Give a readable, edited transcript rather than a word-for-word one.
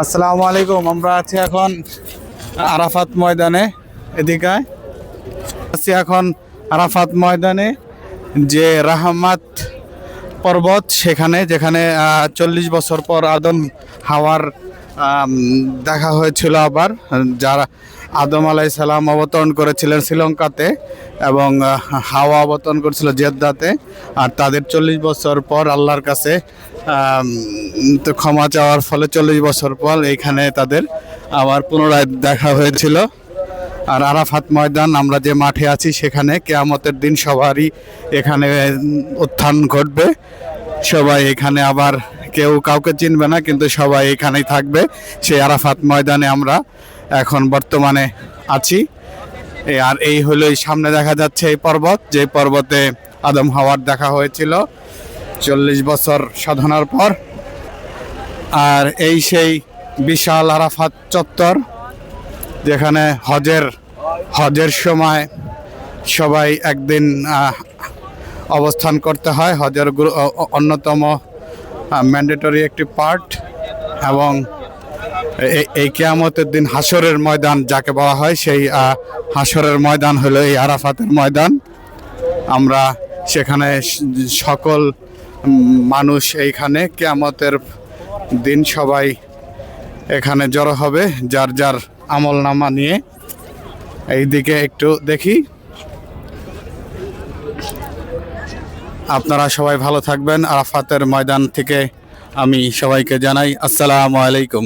আসসালামু আলাইকুম। আমরা আছি এখন আরাফাত ময়দানে। এদিকে আছি এখন আরাফাত ময়দানে, যে রাহমাত পর্বত, সেখানে যেখানে 40 বছর পর আদম হাওয়ার দেখা হয়েছিল। আবার যারা আদম আলাইহিস সালাম অবতরণ করেছিলেন শ্রীলঙ্কাতে এবং হাওয়া অবতরণ করেছিল জেদ্দাতে, আর তাদের 40 বছর পর আল্লাহর কাছে তো ক্ষমা চাওয়ার ফলে 40 বছর পর এইখানে তাদের আবার পুনরায় দেখা হয়েছিল। আর আরাফাত ময়দান, আমরা যে মাঠে আছি সেখানে কিয়ামতের দিন সবারই এখানে উত্থান ঘটবে। সবাই এখানে আবার কেউ কাউকে চিনবে না, কিন্তু সবাই এখানেই থাকবে। সেই আরাফাত ময়দানে আমরা এখন বর্তমানে আছি। আর এই হলো এই সামনে দেখা যাচ্ছে এই পর্বত, যে পর্বতে আদম হাওয়ার দেখা হয়েছিল 40 বছর সাধনার পর। আর এই সেই বিশাল আরাফাত চত্বর, যেখানে হজের সময় সবাই একদিন অবস্থান করতে হয়। হজের অন্যতম ম্যান্ডেটরি একটি পার্ট। এবং এই কিয়ামতের দিন হাসরের ময়দান যাকে বলা হয়, সেই হাসরের ময়দান হলো এই আরাফাতের ময়দান। আমরা সেখানে সকল মানুষ এইখানে কিয়ামতের দিন সবাই এখানে জড়ো হবে যার যার আমল নামা নিয়ে। এইদিকে একটু দেখি। আপনারা সবাই ভালো থাকবেন। আরাফাতের ময়দান থেকে আমি সবাইকে জানাই আসসালামু আলাইকুম।